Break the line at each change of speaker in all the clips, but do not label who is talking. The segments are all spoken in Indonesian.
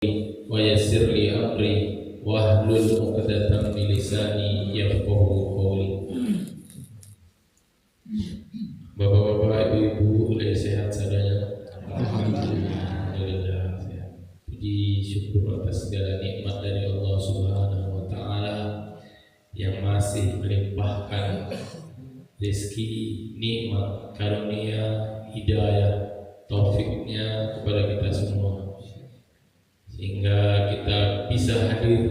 wa yassir li amri wahlul 'uqdatam min lisani yafqahu qawli. Bapak-bapak, ibu-ibu, sehat sadaya? Alhamdulillah sehat. Puji syukur atas segala nikmat dari Allah Subhanahu wa taala yang masih melimpahkan rezeki, nikmat, karunia, hidayah, taufiknya kepada kita semua, sehingga kita bisa hadir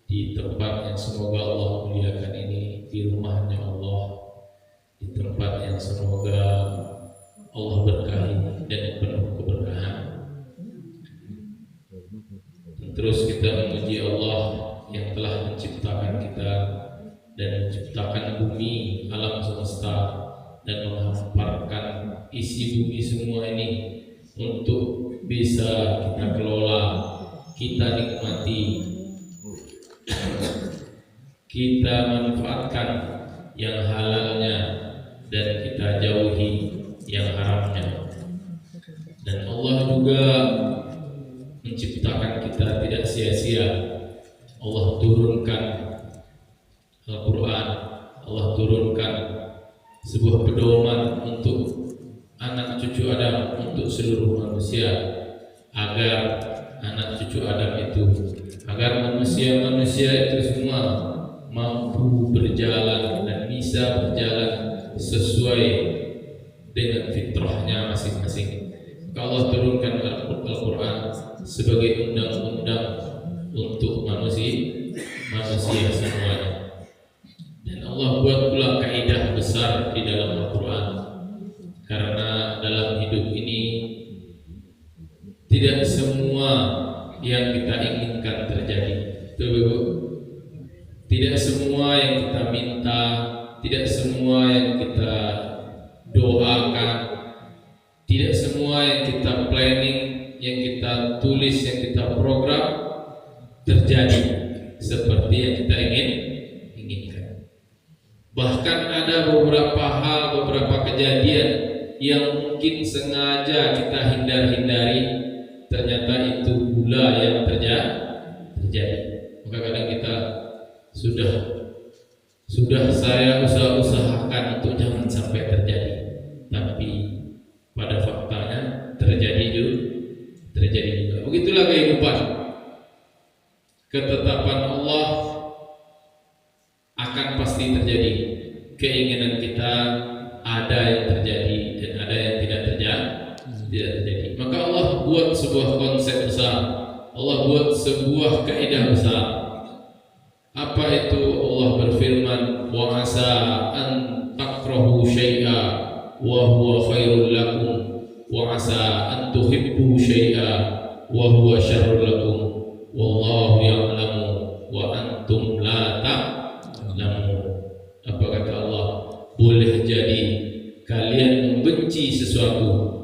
di tempat yang semoga Allah muliakan ini, di rumahnya Allah, di tempat yang semoga Allah berkahi dan penuh keberkahan. Terus kita memuji Allah yang telah menciptakan kita dan menciptakan bumi, alam semesta, dan menghamparkan isi bumi semua ini untuk bisa kita kelola, kita nikmati, kita manfaatkan yang halalnya dan kita jauhi yang haramnya. Dan Allah juga menciptakan kita tidak sia-sia. Allah turunkan Al-Quran, Allah turunkan sebuah pedoman untuk anak cucu Adam, untuk seluruh manusia, agar anak cucu Adam itu, agar manusia-manusia itu semua mampu berjalan dan bisa berjalan sesuai dengan fitrahnya masing-masing. Allah turunkan Al-Quran sebagai undang-undang untuk manusia semuanya. Dan Allah buat pula kaidah besar di dalam Al-Quran, karena dalam hidup ini tidak semua yang kita inginkan terjadi. Tidak semua yang kita minta, tidak semua yang kita doakan, tidak semua yang kita planning, yang kita tulis, yang kita program terjadi seperti yang kita inginkan. Bahkan ada beberapa hal, beberapa kejadian yang mungkin sengaja kita hindari, ternyata itu pula yang terjadi. Maka kadang kita sudah saya usahakan untuk jangan sampai terjadi, tapi pada faktanya terjadi juga. Begitulah kehidupan. Ketetapan Allah akan pasti terjadi. Keinginan kita ada yang terjadi dan ada yang tidak terjadi. Maka Allah buat sebuah konsep besar, Allah buat sebuah kaidah besar. Apa itu? Allah berfirman, wa asa an takrahu syai'a wa huwa khairul lakum, wa asa an tuhibbu syai'a wa huwa syarrul lakum, wallahu ya'lamu wa antum la ta'lamun. Apa kata Allah? Boleh jadi kalian membenci sesuatu,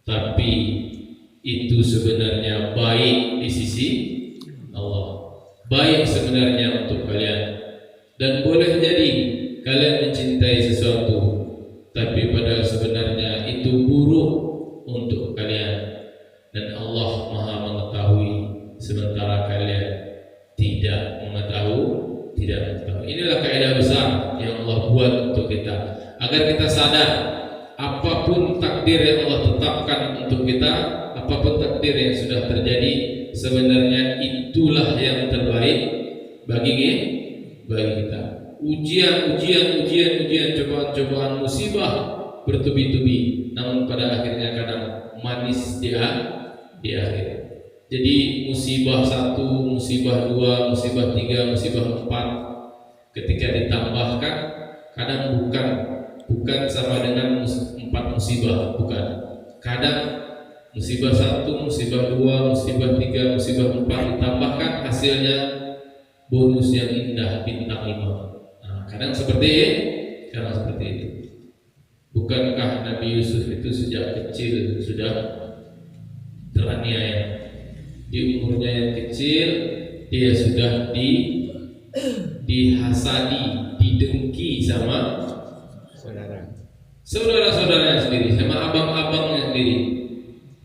tapi itu sebenarnya baik di sisi Allah, baik sebenarnya untuk kalian. Dan boleh jadi kalian mencintai sesuatu, tapi padahal sebenarnya itu buruk untuk kalian. Dan Allah Maha mengetahui, sementara kalian tidak mengetahui. Inilah kaidah besar yang Allah buat untuk kita, agar kita sadar apapun takdir yang Allah tetapkan untuk kita, apapun takdir yang sudah terjadi, sebenarnya itulah yang terbaik bagi kita. Ujian, cobaan, musibah bertubi-tubi, namun pada akhirnya kadang manis di akhir. Jadi musibah 1, musibah 2, musibah 3, musibah 4, ketika ditambahkan kadang bukan sama dengan 4 musibah, bukan. Kadang musibah 1, musibah 2, musibah 3, musibah 4 ditambahkan, hasilnya bonus yang indah, bintang 5. Kadang seperti itu. Bukankah Nabi Yusuf itu sejak kecil sudah teraniaya? Di umurnya yang kecil dia sudah dihasadi, didengki sama saudara-saudaranya sendiri, sama abang-abangnya sendiri.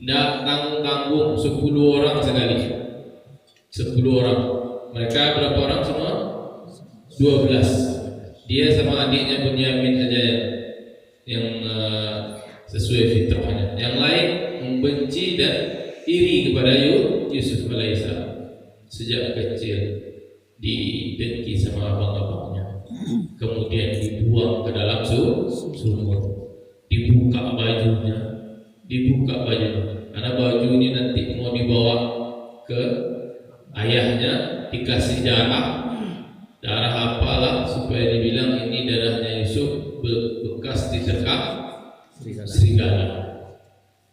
Nggak tanggung-tanggung 10 orang sekali. 10 orang. Mereka berapa orang semua? 12. Dia sama adiknya Bunyamin saja yang sesuai fitrahnya. Yang lain membenci dan iri kepada Yusuf alaihissalam. Sejak kecil didengki sama abang-abangnya, kemudian dibuang ke dalam sumur, dibuka bajunya, karena baju ini nanti mau dibawa ke ayahnya, dikasih darah apalah supaya dibilang ini darahnya Yusuf bekas diterkam serigala.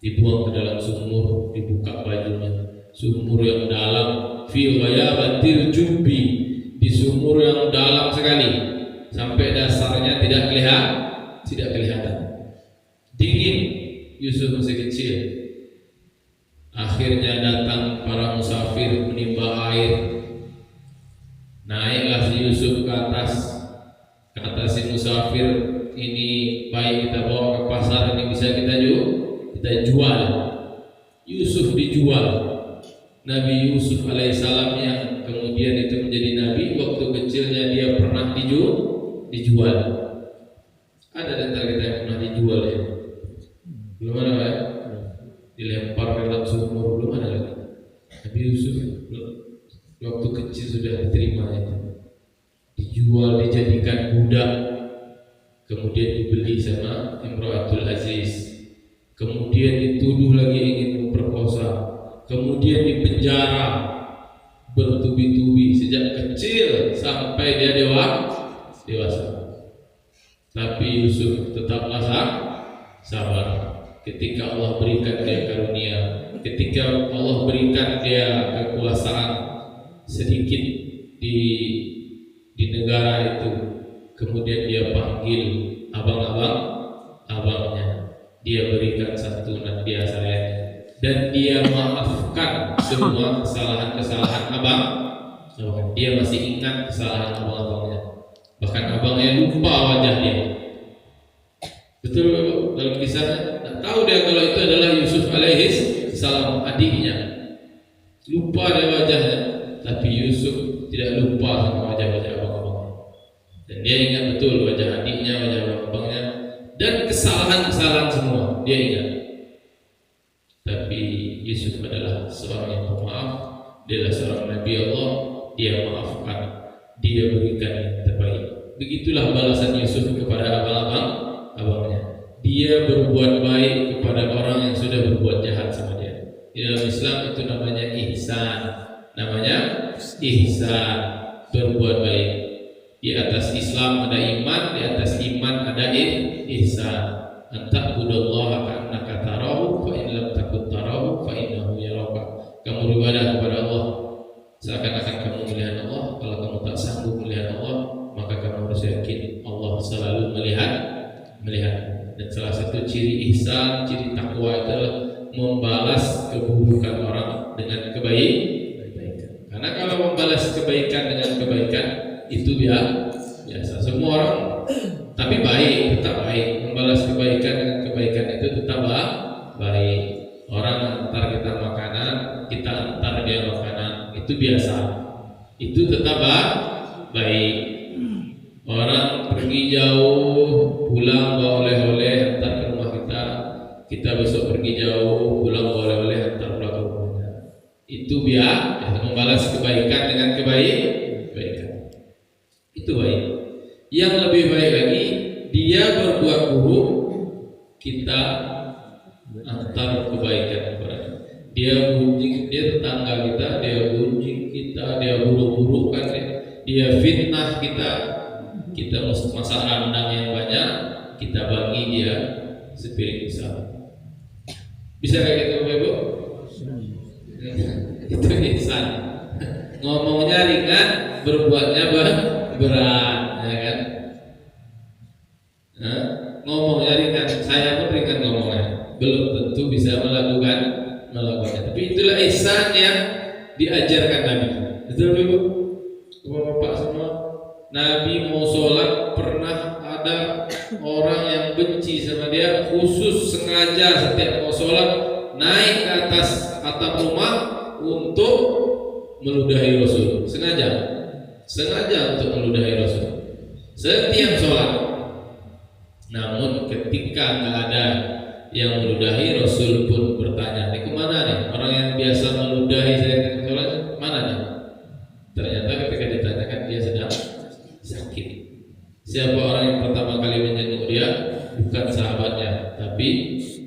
Dibuang ke dalam sumur, dibuka bajunya, sumur yang dalam, fi ghayabatil jubbi, di sumur yang dalam sekali sampai dasarnya tidak kelihatan. Dingin, Yusuf masih kecil. Akhirnya datang para musafir menimba air. Naiklah si Yusuf ke atas. Kata si musafir, ini baik kita bawa ke pasar, ini bisa kita jual. Yusuf dijual. Nabi Yusuf alaihissalam yang kemudian itu menjadi nabi, waktu kecilnya dia pernah dijual. Ada di antara kita yang pernah dijual ya? Belum ada ya? Dilempar ke dalam sumur, belum ada lagi. Nabi Yusuf waktu kecil sudah diterima itu, dijual, dijadikan budak, kemudian dibeli sama Imratul Aziz, kemudian dituduh lagi ingin memperkosa, kemudian dipenjara bertubi-tubi sejak kecil sampai dia dewasa. Tapi Yusuf tetaplah sabar. Ketika Allah berikan dia karunia, ketika Allah berikan dia kekuasaan sedikit di negara itu, kemudian dia panggil abangnya, dia berikan santunan, dia sayang, dan dia maafkan semua kesalahan abang. Dia masih ingat kesalahan abang-abangnya, bahkan abangnya lupa wajah dia. Betul dalam kisahnya, tak tahu dia kalau itu adalah Yusuf alaihissalam, adiknya. Lupa dia wajahnya, tapi Yusuf tidak lupa sama wajah-wajah abang-abangnya. Dan dia ingat betul wajah adiknya, wajah abang-abangnya, dan kesalahan-kesalahan semua dia ingat. Tapi Yusuf adalah seorang yang pemaaf, dia adalah seorang Nabi Allah, dia maafkan, dia berikan yang terbaik. Begitulah balasan Yusuf kepada abangnya. Dia berbuat baik kepada orang yang sudah berbuat jahat sama dia. Di dalam Islam itu namanya ihsan, berbuat baik. Di atas Islam ada iman, di atas iman ada ihsan. Anta'budallaha ka'annaka tarahu, fa in lam takun tarahu fa innahu yaraka. Kamu beribadah kepada Allah seakan-akan kamu melihat Allah. Kalau kamu tak sanggup melihat Allah, maka kamu harus yakin Allah selalu melihat. Dan salah satu ciri ihsan, ciri takwa adalah membalas keburukan orang dengan kebaikan. Karena kalau membalas kebaikan dengan kebaikan itu biasa. Semua orang tapi baik, tetap baik. Membalas kebaikan dengan kebaikan itu tetap baik. Orang antar kita makanan, kita antar dia makanan, itu biasa. Itu tetap baik. Orang pergi jauh, pulang bawa oleh-oleh, antar ke rumah kita besok pergi jauh, pulang bawa oleh-oleh, antar pulang ke rumahnya. Itu biasa, membalas kebaikan dengan kebaikan. Itu baik. Yang lebih baik lagi, dia berbuat buruk, kita antar kebaikan kepadanya. Dia gunjing, dia tetangga kita, dia gunjing kita, dia buruk-burukkan, dia fitnah kita masak rendang yang banyak, kita bagi dia sepiring besar. Bisa kayak gitu Bapak Ibu? Itu ihsan. Ngomongnya ringan, berbuatnya berat, ya kan? Ngomongnya ringan, saya pun ringan ngomongnya, belum tentu bisa melakukannya. Tapi itulah ihsan yang diajarkan Nabi. Betul Ibu? Bapak semua, Nabi mau sholat pernah ada orang yang benci sama dia, khusus sengaja setiap mau sholat naik ke atas atap rumah untuk meludahi Rasul, sengaja untuk meludahi Rasul setiap sholat. Namun ketika nggak ada yang meludahi, Rasul pun bertanya, ini kemana nih orang yang biasa meludahi saya ketika sholat, mana nih? Ternyata ketika ditanyakan dia sedang sakit. Siapa orang yang pertama kali menjenguk dia? Bukan sahabatnya, tapi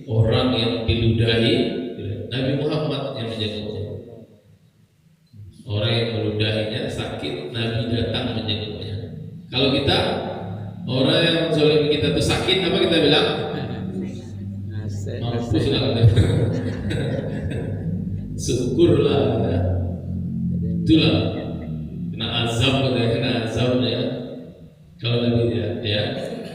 orang yang diludahi, Nabi Muhammad yang menjenguknya. Orang yang meludahinya sakit, Nabi datang menjenguknya. Kalau kita, orang yang menzolim kita itu sakit, apa kita bilang? Mampus lah. Syukurlah. Itulah kena azabnya. Kalau Nabi ya.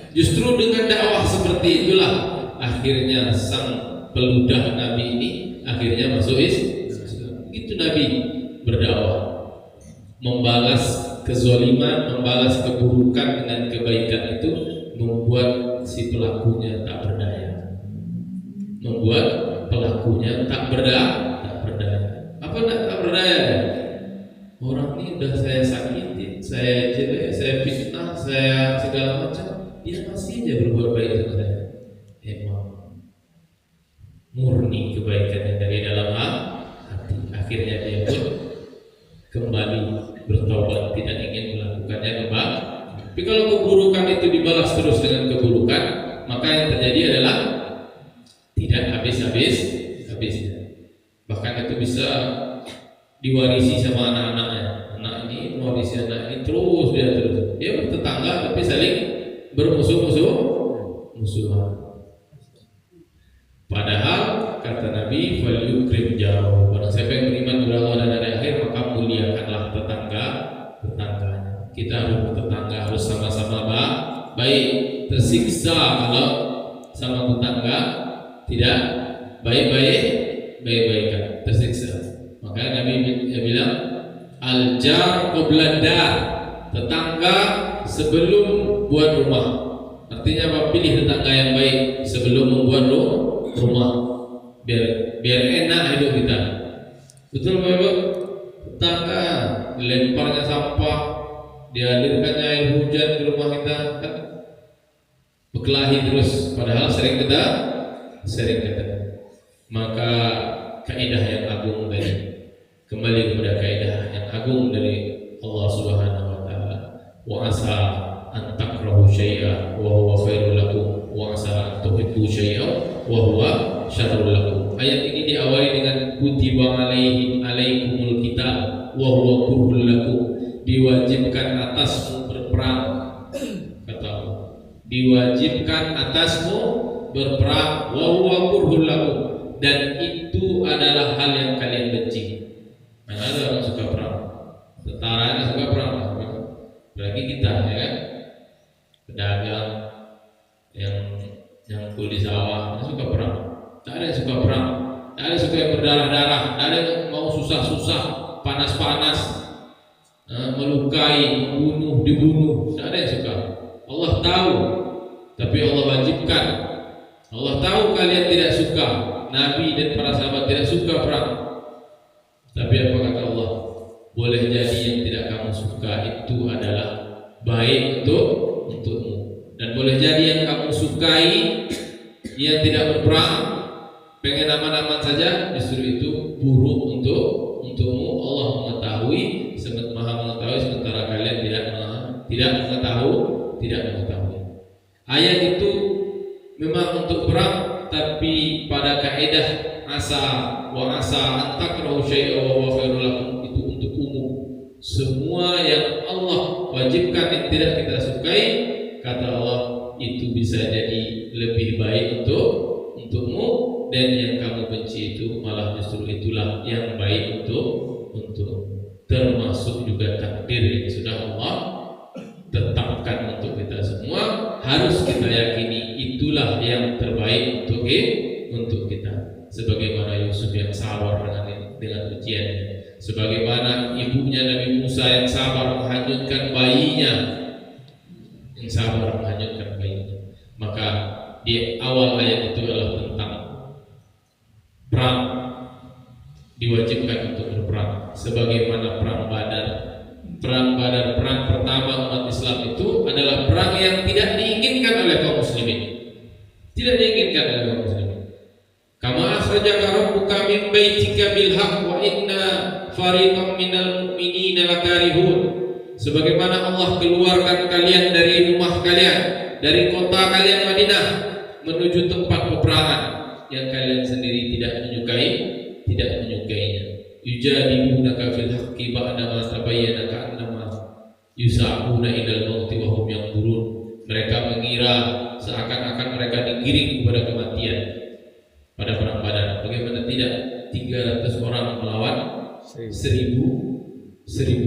Justru dengan dakwah seperti itulah akhirnya sang peludah Nabi ini akhirnya masuk Islam. Itu Nabi berdakwah, membalas kezaliman, membalas keburukan dengan kebaikan itu membuat si pelakunya tak berdaya. Apa tak berdaya? Orang ini udah saya sakitin, saya jelek, saya fitnah, saya segala macam, dia masih aja berbuat baik sama saya. Emang murni kebaikannya dari dalam hati. Akhirnya dia pun kembali bertobat, tidak ingin melakukannya kembali. Tapi kalau keburukan itu dibalas terus dengan keburukan, maka yang terjadi adalah tidak habisnya. Bahkan itu bisa diwarisi sama anak-anaknya. Anak ini mewarisi anak ini terus. Dia bertetangga tapi saling bermusuhan. Padahal kata Nabi, "Fal yukrim jaro." Barang siapa yang beriman kepada Allah dan hari akhir, maka muliakanlah tetangganya. Kita harus bertetangga, harus sama-sama baik. Tersiksa kalau sama tetangga tidak baik-baikan, tersiksa. Maka Nabi bilang, al-jar qabla dar, tetangga sebelum buat rumah. Artinya apa? Pilih tetangga yang baik sebelum membuat rumah, biar enak hidup kita. Betul Bapak Ibu? Tetangga dilemparnya sampah, dialirkannya air hujan ke rumah kita, kan berkelahi terus, padahal sering kita. Maka kaidah yang agung dari, kembali kepada kaidah yang agung dari Allah Subhanahu wa taala, wa asa an takrahu syai'a wa huwa khairul lakum wa asa an tuhibbu syai'a wa huwa syarrul lakum. Ayat ini diawali dengan kutiba alaikumul qital wa huwa kurhul lakum. Diwajibkan atasmu berperang, kata Allah. Diwajibkan atasmu berperang, wa huwa kurhul lakum, dan itu adalah hal yang kalian benci. Nah, ada orang suka perang, tentaranya suka perang, apalagi kita ya kan, pedagang yang nyangkul di sawah suka perang. Tak ada yang suka perang, tak ada yang suka yang berdarah-darah, tak ada yang mau susah-susah, panas-panas, melukai, membunuh, dibunuh, tak ada yang suka. Allah tahu, tapi Allah wajibkan. Allah tahu kalian tidak suka, Nabi dan para sahabat tidak suka perang. Tapi apa kata Allah? Boleh jadi yang tidak kamu suka itu adalah baik untukmu, dan boleh jadi yang kamu sukai, yang tidak berperang, pengen aman-aman saja, justru itu buruk untukmu. Allah mengetahui, maha mengetahui, sementara kalian tidak mengetahui. Ayat itu memang untuk perang, tapi pada kaidah asa an takrahu syai'a wa huwa khairul lakum, itu untuk umum. Semua yang Allah wajibkan yang tidak kita sukai, kata Allah, itu bisa jadi lebih baik untukmu, dan yang kamu benci itu malah justru itulah yang baik untuk. Termasuk juga takdir yang sudah Allah tetapkan untuk kita semua, harus kita yakini itulah yang terbaik untuk kita. Sebagaimana Yusuf yang sabar dengan ujiannya, sebagaimana ibunya Nabi Musa yang sabar menghanyutkan bayinya, Maka di awal ayat itu adalah tentang perang untuk berperang. Sebagaimana perang Badar. Perang Badar, perang pertama umat Islam itu adalah perang yang tidak diinginkan oleh kaum muslimin. Tidak diinginkan oleh kaum muslimin. Kama akhrajaka rabbuka min baitika bil haqq wa inna fariqam minal mu'minina lakarihun. Sebagaimana Allah keluarkan kalian dari rumah kalian, dari kota kalian Madinah menuju tempat peperangan yang kalian sendiri tidak menyukainya. Yujadilunaka fil haqqi ba'da ma tabayyana ka'annama yus'aquna ilal mauti wa hum yanzurun. Mereka mengira seakan-akan mereka digiring kepada kematian pada perang Badar. Bagaimana tidak? 300 orang melawan 1000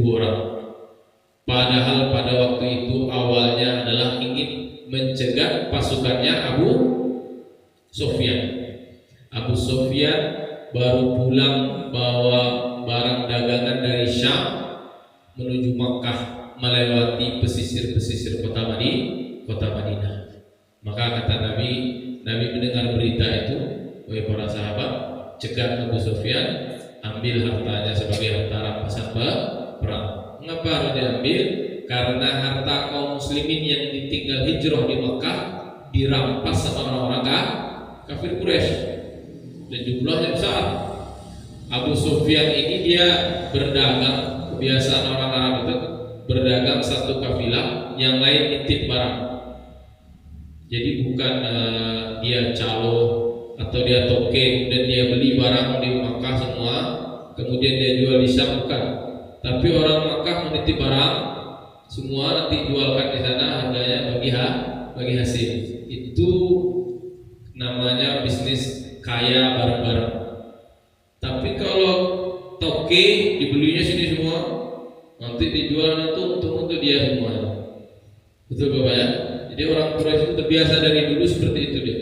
orang. Padahal pada waktu itu awalnya adalah ingin mencegah pasukannya Abu Sufyan. Abu Sufyan baru pulang bawa barang dagangan dari Syam menuju Makkah melewati pesisir-pesisir kota Madinah. Maka kata Nabi mendengar berita itu, wahai para sahabat, cegah Abu Sufyan, ambil hartanya sebagai harta rampasan perang. Mengapa harus diambil? Karena harta kaum muslimin yang ditinggal hijrah di Makkah dirampas sama orang-orang kafir Quraisy dan jumlahnya besar. Abu Sufyan ini dia berdagang, kebiasaan orang Arab itu berdagang satu kafilah, yang lain nitip barang. Jadi bukan dia calo atau dia toke dan dia beli barang di Makkah semua kemudian dia jual di Syam, bukan. Tapi orang Makkah menitip barang semua, nanti jualkan di sana, harganya bagi hasil. Itu namanya bisnis kaya bareng-bareng. Tapi kalau toke dibelinya sini semua, nanti dijual itu untuk dia semua. Betul Bapak ya? Jadi orang Quraisy itu terbiasa dari dulu seperti itu dia.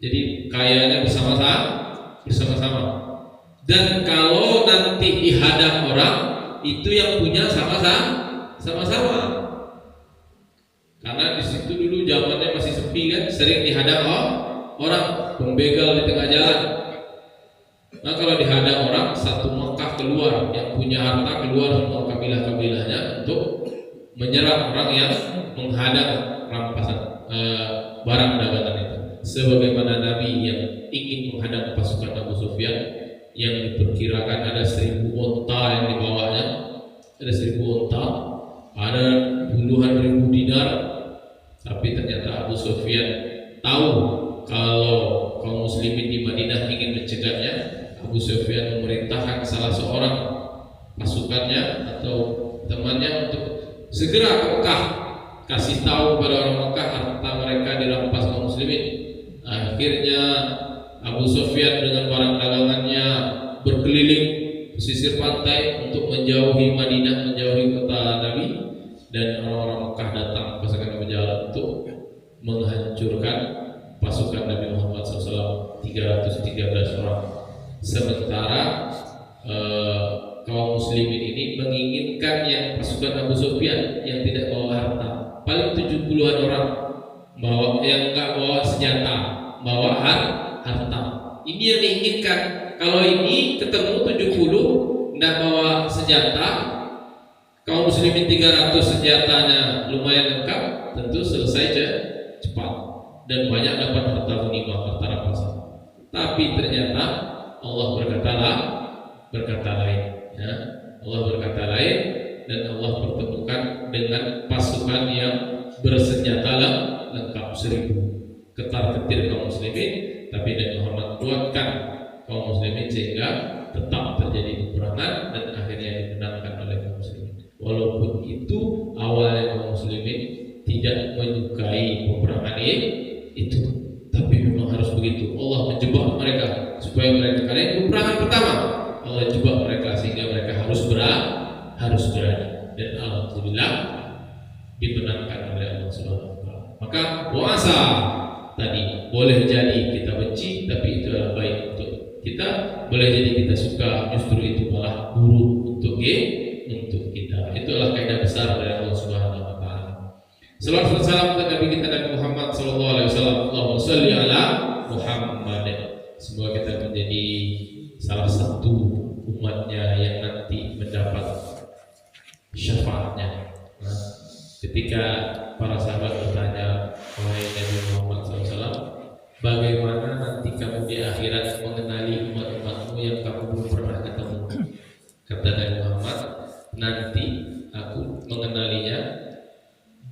Jadi kayanya bersama-sama. Dan kalau nanti dihadang orang, itu yang punya sama-sama. Karena di situ dulu zamannya masih sepi kan, sering dihadang orang, pembegal di tengah jalan. Nah kalau dihadang orang, satu Makkah keluar, yang punya harta keluar semua kabilah-kabilahnya untuk menyerang orang yang menghadang rampasan barang dagangan itu. Sebagaimana Nabi yang ingin menghadang pasukan Abu Sufyan yang diperkirakan ada 1000 unta yang dibawanya, ada 1000 unta, ada puluhan ribu dinar. Tapi ternyata Abu Sufyan tahu kalau kaum muslimin di Madinah ingin mencegahnya. Abu Sufyan memerintahkan salah seorang pasukannya atau temannya untuk segera ke Mekah, kasih tahu pada orang Mekah harta mereka dirampas kaum muslimin. Akhirnya Abu Sufyan dengan barang dagangannya berkeliling pesisir pantai untuk menjauhi Madinah, menjauhi kota Nabi, dan orang-orang Mekah datang pasukan Abu Jahal untuk menghancurkan pasukan Nabi Muhammad SAW 313 orang. Sementara kaum muslimin ini menginginkan yang pasukan Abu Sufyan yang tidak bawa harta, paling 70-an orang bawa, yang enggak bawa senjata, bawa harta. Ini yang diinginkan. Kalau ini ketemu 70 enggak bawa senjata, kaum muslimin 300 senjatanya lumayan lengkap, tentu selesai cepat dan banyak dapat harta ghanimah, harta rampasan. Tapi ternyata Allah berkata lain, ya. Allah berkata lain, dan Allah pertemukan dengan pasukan yang bersenjata lengkap 1000. Ketar-ketir kaum muslimin, tapi Nabi Muhammad kuatkan kaum muslimin sehingga tetap terjadi peperangan dan akhirnya dimenangkan oleh kaum muslimin. Walaupun itu awalnya kaum muslimin tidak menyukai peperangan itu, tapi memang harus begitu. Allah menjebak mereka supaya mereka, karena itu peperangan pertama, Allah jebak mereka sehingga mereka harus berani, dan alhamdulillah dimenangkan oleh Allah Subhanahu wa taala. Maka puasa tadi boleh jadi kita benci, tapi itu adalah baik untuk kita. Boleh jadi kita suka, justru itu malah buruk untuk kita. Itulah kaidah besar dari Allah Subhanahu wa taala. Salawat dan salam kepada Nabi kita Nabi Muhammad sallallahu alaihi wasallam. Allahumma shalli ala Muhammad. Semoga kita menjadi salah satu umatnya mereka yang nanti mendapat syafaatnya. Nah, ketika para sahabat bertanya, wahai Nabi Muhammad SAW, bagaimana nanti kamu di akhirat mengenali umat-umatmu yang kamu belum pernah ketemu? Kata Nabi Muhammad, nanti aku mengenalinya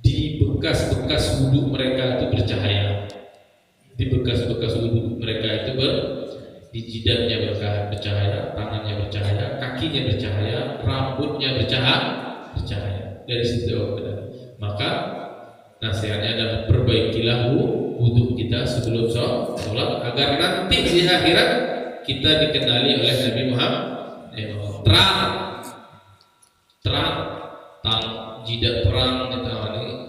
di bekas-bekas wudhu mereka itu bercahaya. Di bekas-bekas wudhu mereka itu di jidatnya bercahaya, tangannya bercahaya, kakinya bercahaya, rambutnya bercahaya. Dari situ maka nasihatnya adalah perbaikilah wudhu kita sebelum sholat agar nanti di akhirat kita dikenali oleh Nabi Muhammad terang jidat terang.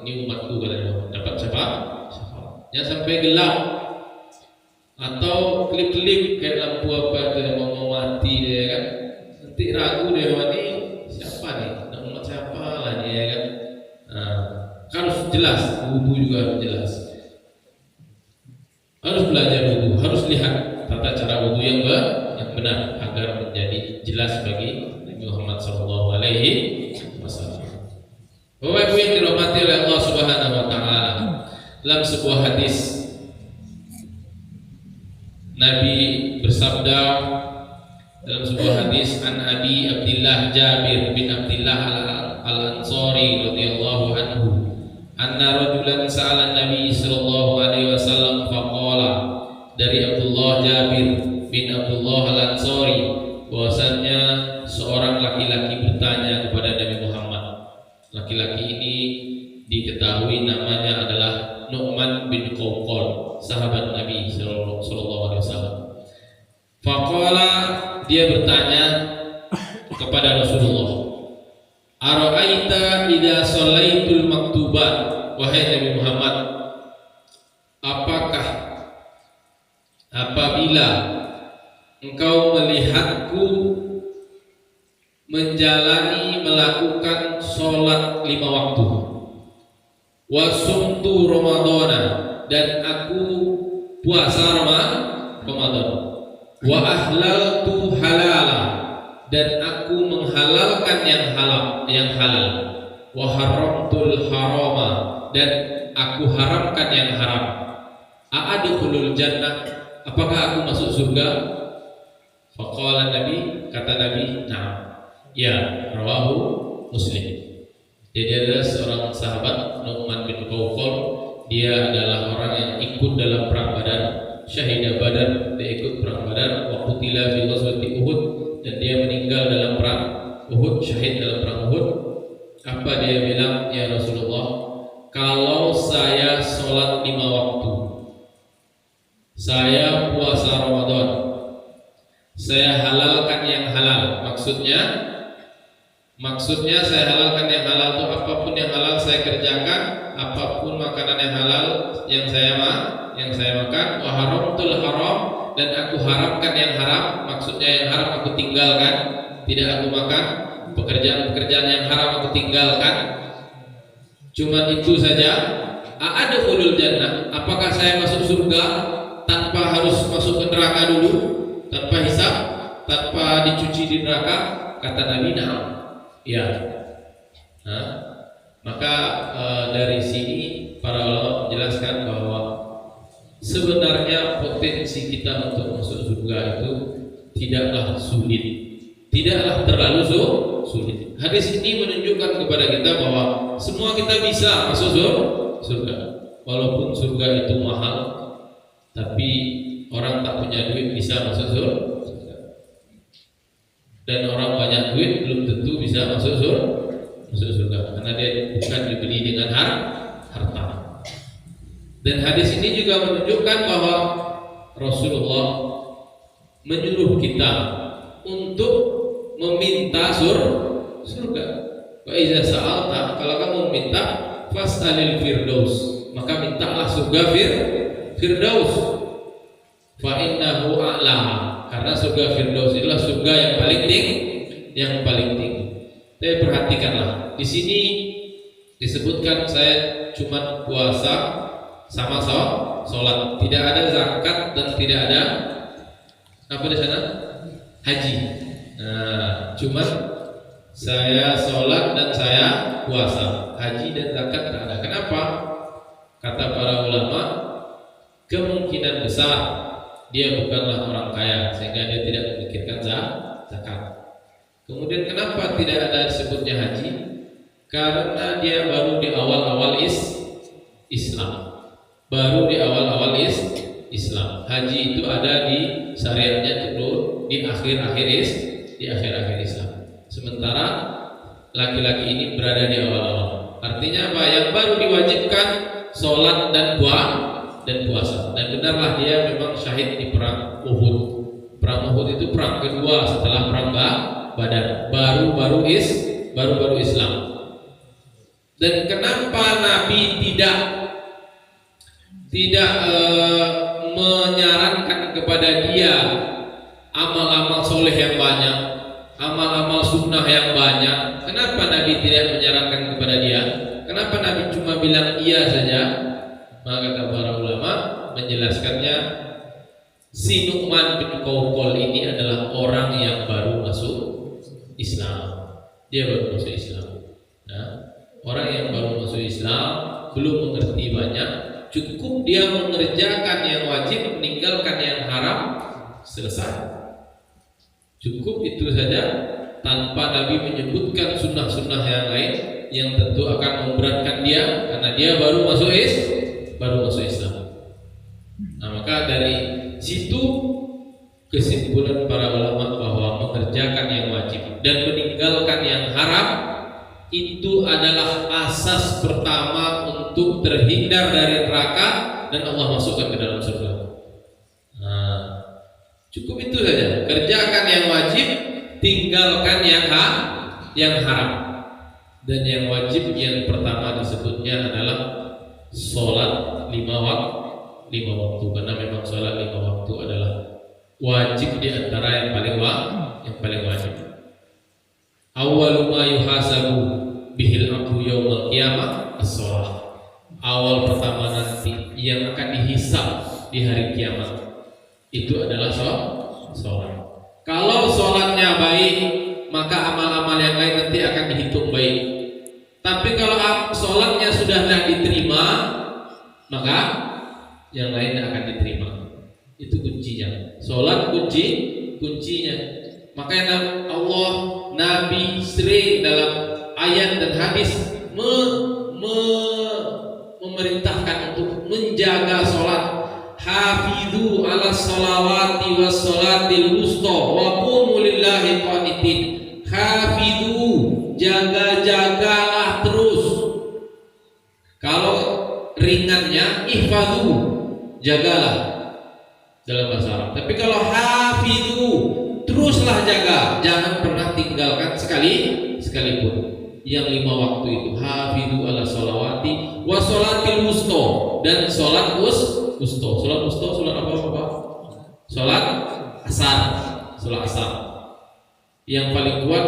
Ini umatku kalian dapat syafaatnya sampai gelap atau klip-klip kayak lampu apa itu mau mati dia kan, nanti ragu dia ini siapa nih, umat siapa lah dia kan. Harus jelas, wudhu juga harus jelas, harus belajar wudhu, harus lihat tata cara wudhu yang benar agar menjadi jelas bagi Nabi Muhammad SAW. Bapak Ibu yang dirahmati oleh Allah Subhanahu Wa Taala, dalam sebuah hadis Nabi bersabda dalam sebuah hadis, an Abi Abdillah Jabir bin Abdillah al-Ansari radhiyallahu anhu, anna rajulan sa'ala Nabi sallallahu alaihi wasallam faqala, dari Abdullah Jabir bin Abdullah al-Ansari bahwasannya seorang laki-laki bertanya kepada Nabi Muhammad. Laki-laki ini diketahui namanya adalah Nu'man bin Qawqal, sahabat Nabi sallallahu alaihi wasallam. Faqala, dia bertanya kepada Rasulullah, ara'aita idza shallaitul maktubat, wahai Nabi Muhammad, apakah apabila engkau melihatku melakukan sholat 5 waktu, wasumtu Ramadana, dan aku puasa Ramadan, wa ahlaltu halala, dan aku menghalalkan yang halal, wa haramtul harama, dan aku haramkan yang haram, a'adkhulul jannah, apakah aku masuk surga? Faqala Nabi, kata Nabi, na'am, ya, rawahu Muslim. Jadi adalah seorang sahabat Nu'man bin Qawqal. Dia adalah orang yang ikut dalam perang Badar, syahidah Badar. Dia ikut perang Badar, wa qutila fi ghazwati Uhud, dan dia meninggal dalam perang Uhud, syahid dalam perang Uhud. Apa dia bilang, ya Rasulullah, kalau saya sholat 5 waktu, saya puasa Ramadan, saya halalkan yang halal, maksudnya saya halalkan yang halal itu apapun yang halal saya kerjakan, apapun makanan yang halal yang saya makan, wa haramtul haram, dan aku haramkan yang haram, maksudnya yang haram aku tinggalkan, tidak aku makan, pekerjaan yang haram aku tinggalkan. Cuma itu saja. A'adkhulul jannah, apakah saya masuk surga tanpa harus masuk ke neraka dulu, tanpa hisab, tanpa dicuci di neraka? Kata Nabi, na'am, ya. Maka dari sini para ulama menjelaskan bahwa sebenarnya potensi kita untuk masuk surga itu tidaklah sulit, tidaklah terlalu sulit. Hadis ini menunjukkan kepada kita bahwa semua kita bisa masuk surga, walaupun surga itu mahal, tapi orang tak punya duit bisa masuk surga, dan orang banyak duit belum tentu bisa masuk surga, karena dia bukan dibeli dengan harta. Dan hadis ini juga menunjukkan bahwa Rasulullah menyuruh kita untuk meminta surga. Wa iza sa'alta, kalau kamu minta, fas'alil firdaus, maka mintalah surga firdaus. Fa innahu a'la, karena surga firdaus itulah surga yang paling tinggi. Tapi perhatikanlah, di sini disebutkan saya cuma puasa sama sholat, tidak ada zakat dan tidak ada apa di sana? Haji. Nah, cuman saya sholat dan saya puasa, haji dan zakat tidak ada. Kenapa? Kata para ulama, kemungkinan besar dia bukanlah orang kaya sehingga dia tidak memikirkan zakat. Kemudian kenapa tidak ada disebutnya haji? Karena dia baru di awal-awal Islam. Baru di awal-awal Islam. Haji itu ada di syariatnya dulu di akhir-akhir Islam. Sementara laki-laki ini berada di awal-awal. Artinya apa? Yang baru diwajibkan sholat dan puasa. Dan benarlah dia memang syahid di perang Uhud. Perang Uhud itu perang kedua setelah perang Badar. Baru-baru Islam. Dan kenapa Nabi tidak menyarankan kepada dia amal-amal soleh yang banyak, amal-amal sunnah yang banyak? Kenapa Nabi tidak menyarankan kepada dia? Kenapa Nabi cuma bilang iya saja? Maka kata para ulama menjelaskannya, si Nu'man bin Qawqal ini adalah orang yang baru masuk Islam. Dia baru masuk Islam. Nah, orang yang baru masuk Islam belum mengerti banyak, cukup dia mengerjakan yang wajib, meninggalkan yang haram, selesai. Cukup itu saja, tanpa Nabi menyebutkan sunnah-sunnah yang lain yang tentu akan memberatkan dia karena dia baru masuk Islam. Nah, maka dari situ kesimpulan para ulama bahwa mengerjakan yang wajib dan meninggalkan yang haram itu adalah asas pertama untuk terhindar dari neraka dan Allah masukkan ke dalam surga. Nah, cukup itu saja. Kerjakan yang wajib, tinggalkan yang haram. Dan yang wajib yang pertama disebutnya adalah sholat 5 waktu. Karena memang sholat 5 waktu adalah wajib di antara yang paling wajib. Awwalu ma yuhasabu bihil abdu yaumil qiyamah as-shalah. Awal pertama nanti yang akan dihisab di hari kiamat itu adalah sholat. Kalau sholatnya baik, maka amal-amal yang lain nanti akan dihitung baik. Tapi kalau sholatnya sudah tidak diterima, maka yang lain akan diterima. Itu kuncinya. Sholat kuncinya. Makanya Allah, Nabi sering dalam ayat dan hadis memerintahkan untuk menjaga sholat. Hafidhu ala sholawati was sholatil wusta wa qumu lillahi qanitin. Hafidhu, jaga-jagalah terus. Kalau ringannya ihfadhu, jagalah dalam bahasa Arab. Tapi kalau hafidhu, teruslah jaga, jangan pernah tinggalkan sekalipun. Yang 5 waktu itu hafidhu ala sholawati wa sholatil wusta, dan sholat wusta. Sholat apa? Sholat asar. Yang paling kuat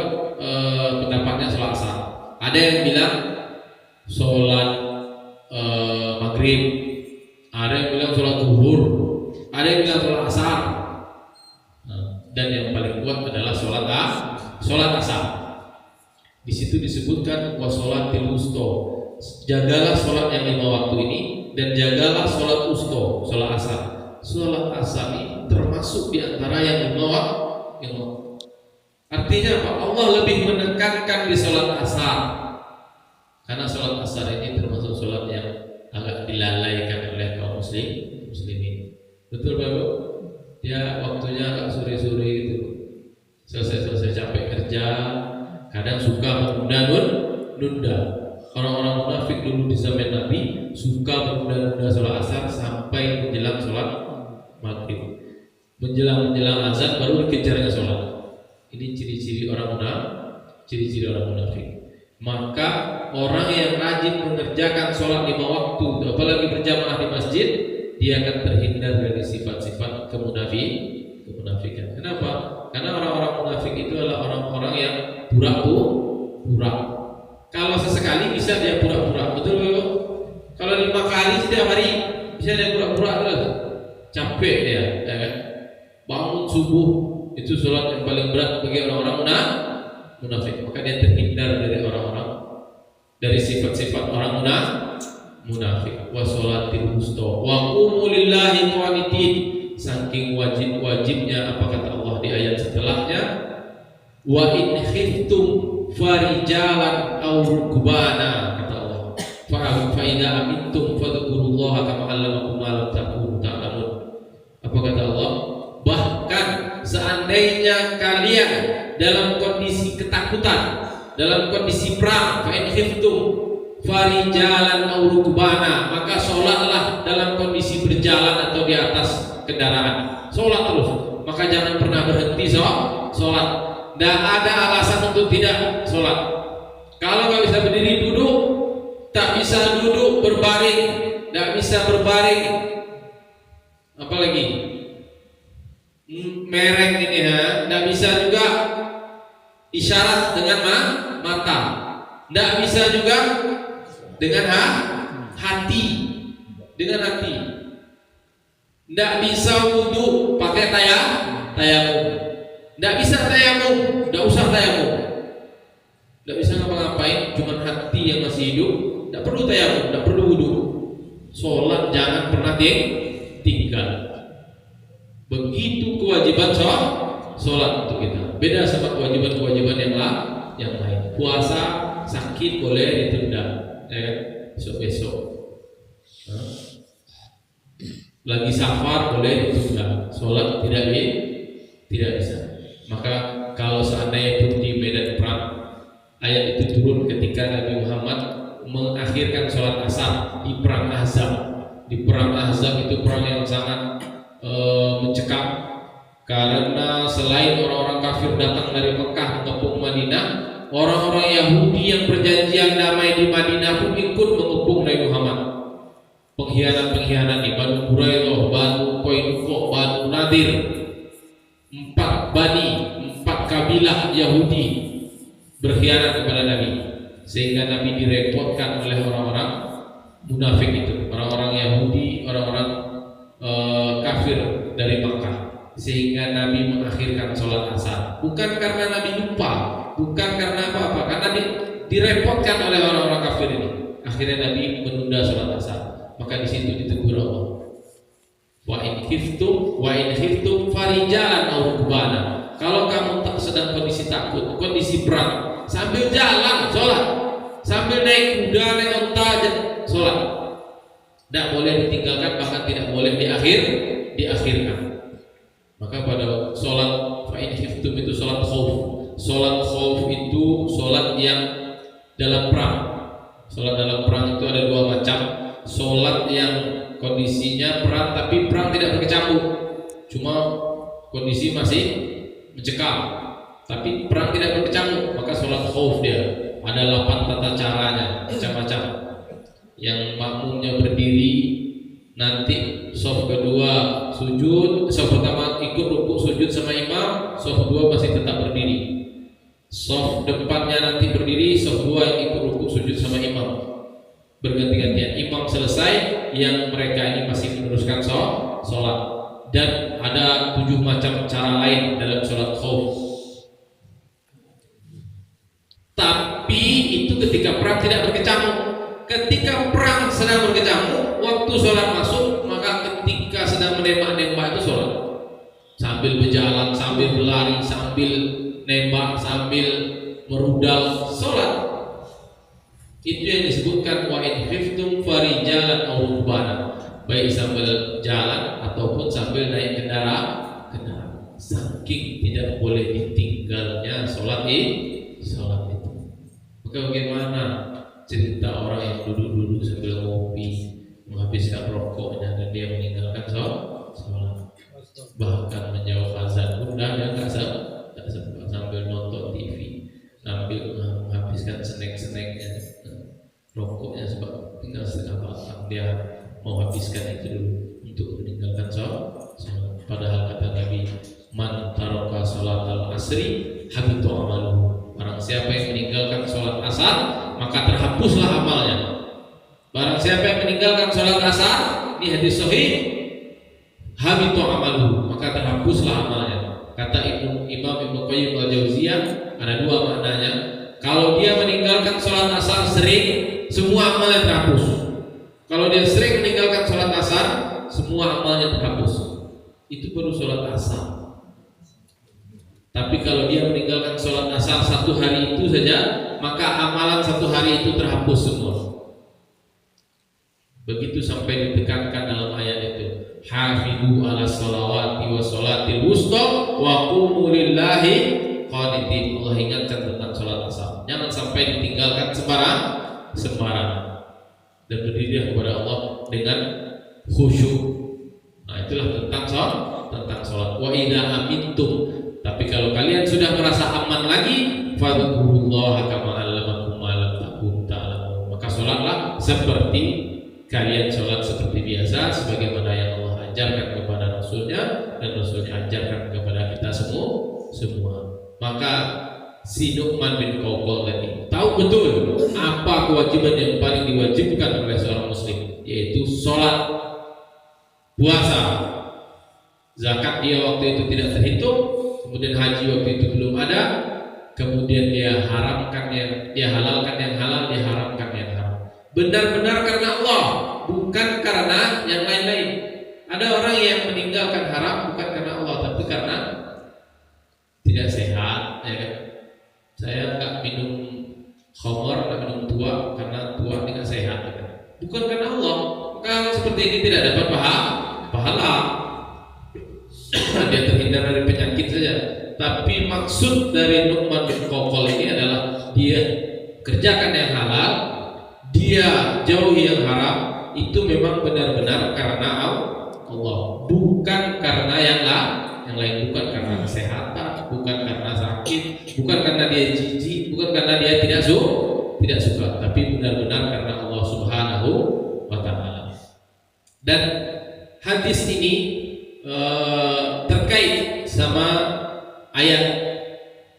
pendapatnya sholat asar. Ada yang bilang sholat maghrib, ada yang bilang sholat zuhur, ada yang bilang sholat asar. Dan yang paling kuat adalah sholat asar. Di situ disebutkan wasolatil wusta, jagalah sholat yang 5 waktu ini dan jagalah sholat wusta, sholat asar. Sholat asar ini termasuk di antara yang 5 waktu. Artinya apa? Allah lebih menekankan di sholat asar karena sholat asar ini termasuk sholat yang agak dilalaikan oleh kaum muslimin. Betul Bapak? Ya, waktunya agak sore-sore gitu. Selesai capek kerja, kadang suka menunda. Orang-orang munafik dulu di zaman Nabi suka menunda sholat asar sampai menjelang sholat maghrib. Menjelang azan baru dikejarnya sholat. Ini ciri-ciri orang munafik. Maka orang yang rajin mengerjakan sholat 5 waktu, apalagi berjamaah di masjid, dia akan terhindar dari sifat-sifat kemunafikan. Kenapa? Karena orang-orang munafik itu adalah orang-orang yang pura-pura. Kalau sesekali bisa dia pura-pura, betul Bapak? Kalau 5 kali setiap hari bisa dia pura-pura terus. Capek dia, ya kan? Bangun subuh itu Itu sholat yang paling berat bagi orang-orang munafik. Maka dia terhindar dari sifat-sifat orang munafik. Wa sholatil wusta wa qumu lillahi qanitin. Saking wajibnya apa kata Allah di ayat setelahnya, wa in khiftum farijalan aw rukbana, kata Allah. Fa idza amintum fadhkurullaha kama 'allamakum ma lam takunu ta'lamun. Apa kata Allah? Bahkan seandainya kalian dalam kondisi ketakutan, dalam kondisi perang, fa in khiftum farijalan aw rukbana, maka sholatlah dalam kondisi berjalan atau di atas kendaraan. Sholat terus, maka jangan pernah berhenti sholat. Tidak ada alasan untuk tidak sholat. Kalau nggak bisa berdiri, duduk. Tak bisa duduk, berbaring. Tidak bisa berbaring, apalagi mereng ini ya. Tidak bisa juga isyarat dengan mata. Tidak bisa juga dengan hati. Tidak bisa wudhu pakai tayamum. Tidak bisa tayamum, tidak usah tayamum. Tidak bisa ngapa-ngapain, cuma hati yang masih hidup. Tidak perlu tayamum, tidak perlu wudhu. Sholat jangan pernah tinggal. Begitu kewajiban sholat untuk kita. Beda sama kewajiban-kewajiban yang lain. Puasa sakit boleh ditunda, besok-besok. Lagi safar boleh ditunda. Sholat tidak bisa. Maka kalau seandainya pun di medan perang, ayat itu turun ketika Nabi Muhammad mengakhirkan sholat asar di perang Ahzab. Di perang Ahzab itu perang yang sangat mencekam, karena selain orang-orang kafir datang dari Mekah mengepung Madinah, orang-orang Yahudi yang perjanjian damai di Madinah pun ikut mengepung Nabi Muhammad. Pengkhianat di Banu Quraidah, Banu Qainuqa, Banu Nadir, 4 kabilah Yahudi berkhianat kepada Nabi, sehingga Nabi direpotkan oleh orang-orang munafik itu, orang-orang Yahudi, orang-orang kafir dari Makkah, sehingga Nabi mengakhirkan sholat asar. Bukan karena Nabi lupa, bukan karena apa-apa, karena direpotkan oleh orang-orang kafir ini. Akhirnya Nabi menunda sholat asar. Maka di situ ditegur Allah. Wa in khiftum farijalan aw rukbana. Kalau kamu tak sedang kondisi takut, kondisi perang, sambil jalan sholat, sambil naik kuda, naik unta sholat, tidak boleh ditinggalkan, bahkan tidak boleh diakhirkan. Maka pada sholat fa in khiftum itu sholat khauf. Sholat khauf itu sholat yang dalam perang. Sholat dalam perang itu ada 2 macam. Sholat yang kondisinya perang, tapi perang tidak berkecamuk, cuma kondisi masih mencekam, tapi perang tidak berkecamuk, maka sholat khauf dia ada 8 tata caranya, macam-macam. Yang makmumnya berdiri, nanti shaf kedua sujud, shaf pertama ikut rukuk sujud sama imam, shaf kedua masih tetap berdiri. Shaf depannya nanti berdiri, shaf 2 yang ikut rukuk sujud sama imam, berganti-gantian. Imam selesai, yang mereka ini masih meneruskan sholat. Dan ada 7 macam cara lain dalam sholat khauf. Tapi itu ketika perang tidak berkecamuk. Ketika perang sedang berkecamuk, waktu sholat masuk, maka ketika sedang menembak-nembak itu sholat. Sambil berjalan, sambil berlari, sambil nembak, sambil merudal, sholat. Itu yang disebutkan wa in khiftum farijalan aw rukbana, baik sambil jalan ataupun sambil naik kendaraan. Saking tidak boleh ditinggalnya sholat itu. Maka bagaimana cerita orang yang duduk-duduk sambil ngopi, menghabiskan rokoknya, dan dia meninggalkan sholat, bahkan menjawab azan pun dia nggak sempat, sambil nonton TV, sambil menghabiskan snack-snacknya, rokoknya sebab tinggal setengah batang, dia mau habiskan itu dulu untuk meninggalkan sholat. Padahal kata Nabi, man taraka sholat al-asri habitu amaluhu. Barang siapa yang meninggalkan sholat asar, maka terhapuslah amalnya. Barang siapa yang meninggalkan sholat asar, ini hadis sahih, habitu amaluhu, maka terhapuslah amalnya. Kata Imam Ibnu Qayyim al-Jauziyah ada dua maknanya. Kalau dia meninggalkan sholat asar sering, semua amalnya terhapus. Kalau dia sering meninggalkan sholat asar, semua amalnya terhapus. Itu baru sholat asar. Tapi kalau dia meninggalkan sholat asar satu hari itu saja, maka amalan satu hari itu terhapus semua. Begitu sampai ditekankan dalam ayat itu, hafidu ala sholawati wa sholatil wusta wa qumu lillahi qanitin. Allah ingatkan tentang sholat asar, jangan sampai ditinggalkan sembarang dan berdiri kepada Allah dengan khusyuk. Nah, itulah tentang sholat. Wa idza amintum, tapi kalau kalian sudah merasa aman lagi, fadhkurullaha kama 'allamakum ma lam takunu ta'lamun. Maka sholatlah seperti kalian sholat seperti biasa, sebagaimana yang Allah ajarkan kepada Rasulnya dan Rasulnya ajarkan kepada kita semua. Maka si Nu'man bin Qawqal tadi tahu betul apa kewajiban yang paling diwajibkan oleh seorang muslim, yaitu sholat, puasa, zakat dia waktu itu tidak terhitung, kemudian haji waktu itu belum ada, kemudian dia halalkan yang halal, dia haramkan yang haram. Benar-benar karena Allah, bukan karena yang lain-lain. Ada orang yang meninggalkan haram bukan karena Allah, tapi karena tidak sehat, ya kan? Saya nggak minum khamar, nggak minum tua karena tua tidak sehat, ya kan? Bukan karena Allah. Maka seperti ini tidak dapat pahala. Dia terhindar dari penyakit saja. Tapi maksud dari Nu'man bin Qawqal ini adalah dia kerjakan yang halal, dia jauhi yang haram. Itu memang benar-benar karena Allah, bukan karena yang lain, bukan karena kesehatan, bukan karena sakit, bukan karena dia jijik, bukan karena dia tidak suka, tapi benar-benar karena Allah Subhanahu wa Ta'ala. Dan hadis ini terkait sama ayat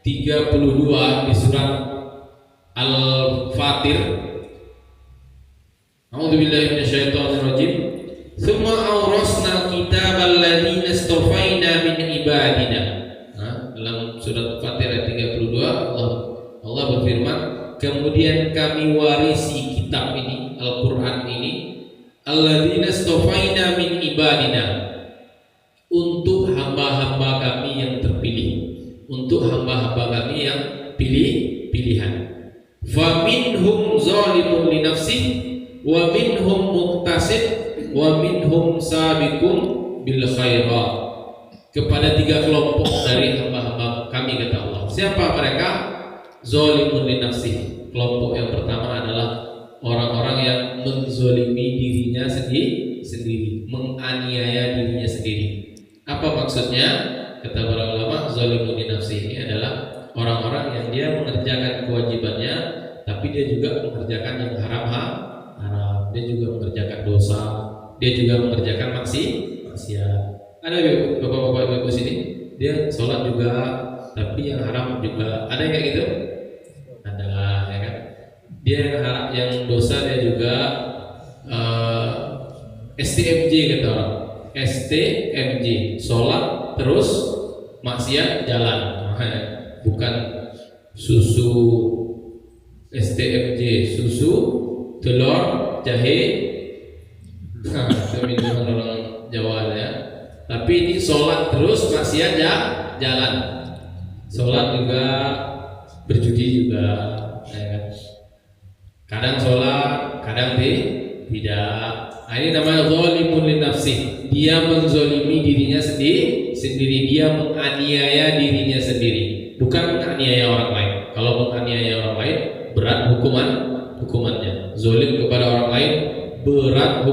32 di surat Al-Fatir. A'udzubillahi minasyaitonirrajim. Tsumma awrasna kitabal ladzina istafaina min ibadina. Dalam surat Fatir ayat 32 Allah berfirman, kemudian kami warisi kitab ini, Al-Qur'an ini, alladzina istafaina min ibadina, untuk hamba-hamba kami yang terpilih, untuk hamba-hamba kami yang pilihan. Fa minhum zalimun li nafsihi wa minhum muqtasid wa minhum sabiqun bil khairat. Kepada tiga kelompok dari hamba-hamba kami, kata Allah. Siapa mereka? Zalimun li nafsihi. Kelompok yang pertama adalah orang-orang yang menzolimi dirinya sendiri, menganiaya dirinya sendiri. Apa maksudnya? Kata para ulama, zalimun li nafsihi ini adalah orang-orang yang dia mengerjakan kewajibannya, tapi dia juga mengerjakan yang haram, dia juga mengerjakan dosa, dia juga mengerjakan maksiat. Ada bapak-bapak ibu sini, dia sholat juga, tapi yang haram juga. Ada yang kayak gitu? Ada, ya kan? Dia yang dosa dia juga STMJ kata orang. STMJ, sholat terus maksiat jalan. Bukan susu STMJ, susu telur jahe. Itu minuman orang Jawa ya. Tapi ini sholat terus maksiat jalan. Sholat juga berjudi juga, ya kan? Kadang sholat, kadang tidak. Nah, ini namanya zalimun li nafsi. Dia menzolimi dirinya sendiri. Dia menganiaya dirinya sendiri, bukan menganiaya orang lain. Kalau menganiaya orang lain berat hukumannya. Zolim kepada orang lain berat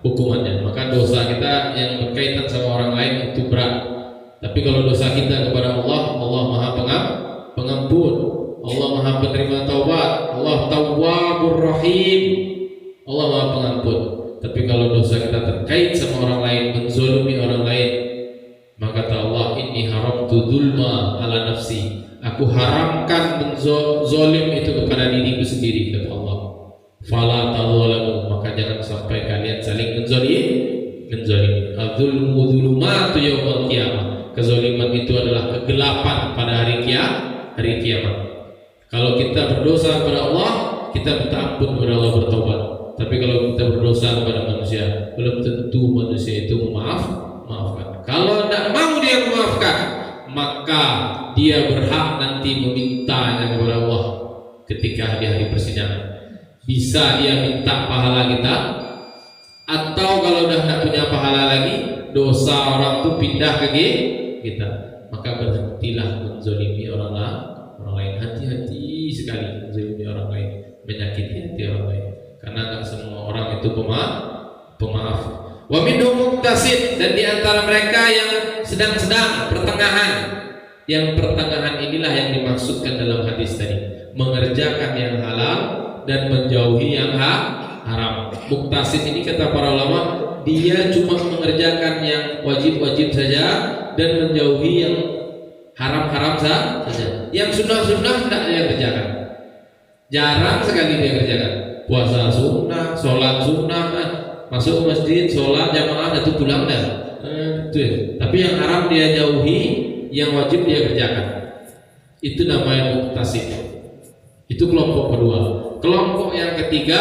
hukumannya. Maka dosa kita yang berkaitan sama orang lain itu berat. Tapi kalau dosa kita kepada Allah, Allah Maha Pengampun, Allah Maha Penerima Taubat, Allah Tawwabur Rahim, Allah Maha Pengampun. Tapi kalau dosa kita terkait sama orang lain, menzolimi orang lain, maka kata Allah, inni haramtu dzulma ala nafsi. Aku haramkan menzolim itu kepada diriku sendiri, kata Allah. Fala tadzalamu, maka jangan sampai kalian saling menzolimi. Adzulmu dzulumatu yaumil qiyamah. Kezaliman hari kiamat. Kalau kita berdosa kepada Allah, kita minta ampun kepada Allah, bertobat. Tapi kalau kita berdosa kepada manusia, belum tentu manusia itu maafkan. Kalau tidak mau dia memaafkan, maka dia berhak nanti memintanya kepada Allah ketika di hari persidangan. Bisa dia minta pahala kita, atau kalau udah tidak punya pahala lagi, dosa orang itu pindah ke kita. Maka berhentilah menzolimi orang lain. Hati-hati sekali menzolimi orang lain, menyakiti hati orang lain. Karena tak semua orang itu pemaaf. Wa minhum muqtasid, dan di antara mereka yang sedang-sedang, pertengahan. Yang pertengahan inilah yang dimaksudkan dalam hadis tadi, mengerjakan yang halal dan menjauhi yang haram. Muqtasid ini kata para ulama, dia cuma mengerjakan yang wajib-wajib saja dan menjauhi yang haram-haram saja. Yang sunnah-sunnah tidak dia kerjakan. Jarang sekali dia kerjakan. Puasa sunnah, sholat sunnah, masuk masjid, sholat jamaah, itu pulang dah. Tapi yang haram dia jauhi, yang wajib dia kerjakan. Itu namanya muqtasid. Itu kelompok kedua. Kelompok yang ketiga,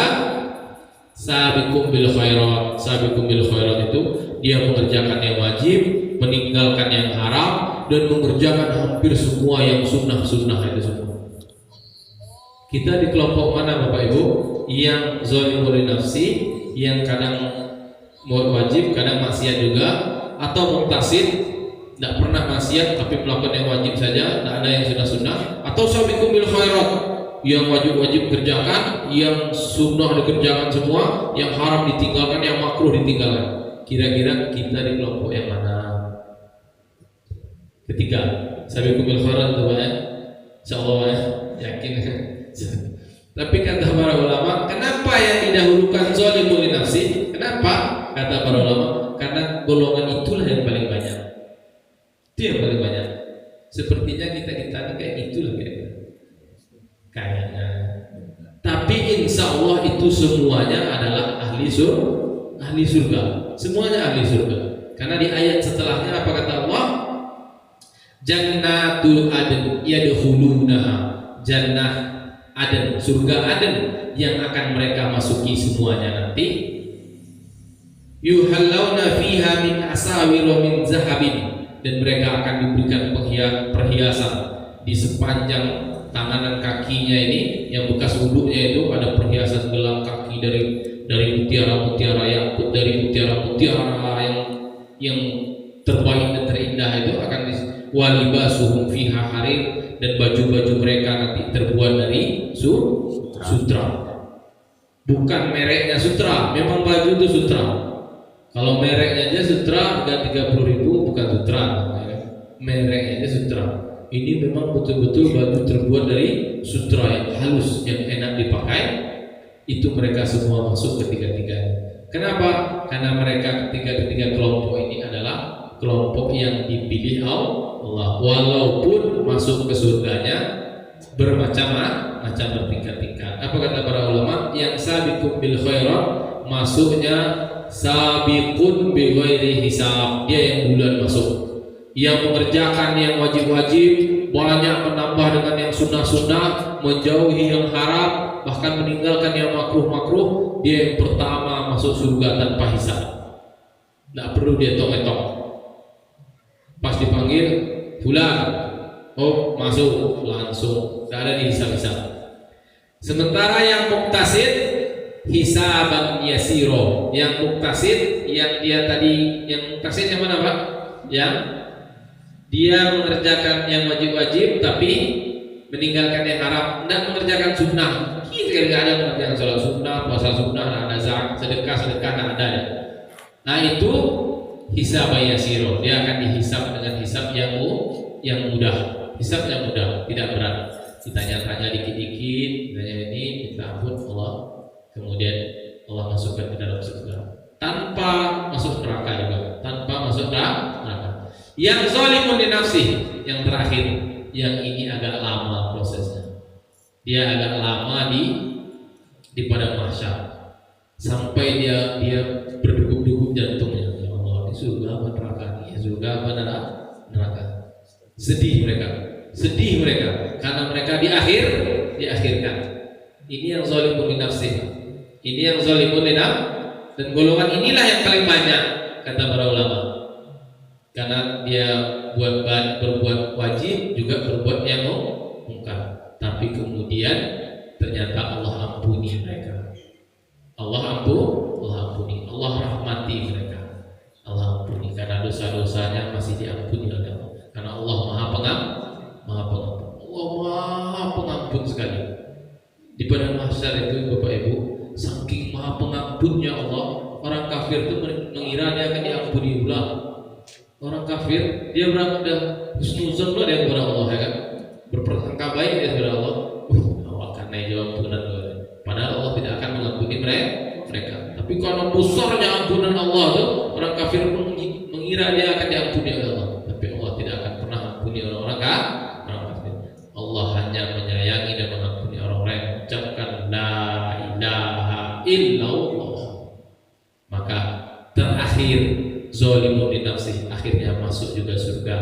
sabiqum bil khairat. Sabiqum bil khairat itu dia mengerjakan yang wajib, meninggalkan yang haram, dan mengerjakan hampir semua yang sunnah-sunnah itu semua. Kita di kelompok mana Bapak Ibu? Yang zalimul nafsi, yang kadang wajib, kadang maksiat juga, atau muqtasid, tidak pernah maksiat tapi melakukan yang wajib saja, tidak ada yang sunnah-sunnah, atau sabiqum bil khairat, yang wajib-wajib kerjakan, yang sunnah dikerjakan semua, yang haram ditinggalkan, yang makruh ditinggalkan. Kira-kira kita di kelompok yang mana? Ketiga, sabiqum bil khairat itu ya, insyaallah ya, yakin. Tapi kata para ulama, kenapa yang didahulukan zalimul nafsi? Kenapa? Kata para ulama, karena golongan itulah yang paling banyak. Itu yang paling banyak. Sepertinya kita ini kayak itulah kayaknya. Tapi insya Allah itu semuanya adalah ahli surga. Semuanya ahli surga. Karena di ayat setelahnya apa kata Allah? Jannatul adn yadkhulunaha. Jannah Aden, surga Aden yang akan mereka masuki semuanya nanti. Yuhallawna fiha min asawir min zahabin, dan mereka akan diberikan perhiasan di sepanjang tangan dan kakinya ini, yang bekas wuduknya itu ada perhiasan gelang kaki dari mutiara-mutiara, yakut dari mutiara-mutiara yang terbaik dan terindah itu akan walibasuhum fiha harir, dan baju-baju mereka nanti terbuat dari sutra. Bukan mereknya sutra, memang baju itu sutra. Kalau mereknya aja sutra harga 30.000, bukan sutra. Mereknya aja sutra. Ini memang betul-betul baju terbuat dari sutra yang halus, yang enak dipakai. Itu mereka semua masuk ketiga-tiganya. Kenapa? Karena mereka ketiga kelompok ini adalah kelompok yang dipilih Allah, walaupun masuk ke surganya bermacam-macam, bertingkat-tingkat. Apa kata para ulama? Yang sabiqun bil khairat masuknya sabiqun bi ghairi hisab, dia yang duluan masuk. Yang mengerjakan yang wajib-wajib, banyak menambah dengan yang sunnah-sunnah, menjauhi yang haram, bahkan meninggalkan yang makruh-makruh, dia yang pertama masuk surga tanpa hisab. Tidak perlu dia tong-tong. Pas dipanggil fulan, oh masuk langsung, tidak ada dihisab-hisab. Sementara yang muqtasid hisaban yasiro, yang muqtasid, yang dia tadi, yang muqtasid yang mana Pak? Yang dia mengerjakan yang wajib-wajib tapi meninggalkan yang haram, tidak mengerjakan sunnah. Kita tidak ada mengerjakan sholat sunnah, puasa sunnah, tidak ada zakat, sedekah tidak ada. Nah itu hisab yasiro, dia akan dihisab dengan hisab yang mudah, hisab yang mudah, tidak berat. Ditanya-tanya dikit-dikit, tanya ini, minta ampun Allah, kemudian Allah masukkan ke dalam surga tanpa masuk neraka juga, tanpa masuk neraka. Yang zalimun li nafsi, yang terakhir, yang ini agak lama prosesnya. Dia agak lama di padang mahsyar, sampai dia berdegup-degup jantungnya. Surga apa neraka? Ya surga apa neraka? Sedih mereka. sedih mereka karena mereka diakhirkan. Ini yang zalimun li nafsihi. Ini yang zalimun li nafsihi. Dan golongan inilah yang paling banyak kata para ulama. Karena dia berbuat wajib juga berbuat yang mungkar. Tapi kemudian ternyata Allah ampuni mereka. Allah ampuni, Allah rahmati mereka. Allah ampuni karena dosa-dosanya masih diampuni oleh Allah. Karena Allah Maha Pengampun. Allah Maha Pengampun sekali. Di padang mahsyar itu Bapak Ibu, saking Maha Pengampunnya Allah, orang kafir itu mengira dia akan diampuni ulang. Orang kafir dia udah husnuzon loh dia kepada Allah, ya kan? Berprasangka baik dia kepada Allah. Allah akan jawab ampunan. Padahal Allah tidak akan mengampuni mereka. Tapi karena besarnya ampunan Allah tuh, orang kafir mengira dia akan diampuni oleh Allah. Tapi Allah tidak akan pernah ampuni orang kafir. Allah hanya menyayangi dan mengampuni orang-orang yang mengucapkan la ilaha illallah. Maka terakhir zalimun li nafsihi, akhirnya masuk juga surga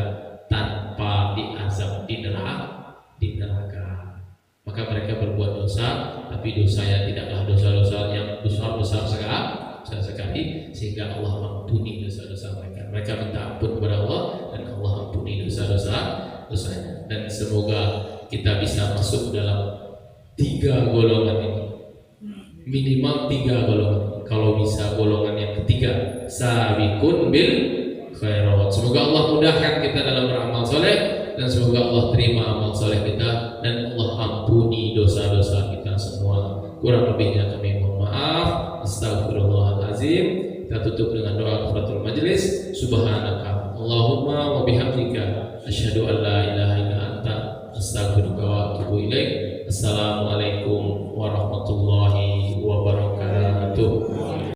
tanpa diazab di neraka. Maka mereka berbuat dosa, tapi dosanya tidaklah dosa-dosa yang besar sekali, sehingga Allah ampuni dosa-dosa mereka. Mereka minta ampun kepada Allah dan Allah ampuni dosa-dosanya. Dan semoga kita bisa masuk dalam 3 golongan ini, minimal 3 golongan. Kalau bisa golongan yang ketiga, sabiqun bil khairat. Semoga Allah mudahkan kita dalam beramal soleh, dan semoga Allah terima amal soleh kita, dan Allah ampuni dosa-dosa kita semua. Kurang lebihnya kami mohon maaf. Astagfirullahalazim. Kita tutup dengan doa kafaratul majlis. Subhanaka Allahumma wa bihamdika asyhadu an la ilaha illa anta astaghfiruka wa atubu ilaik. Assalamualaikum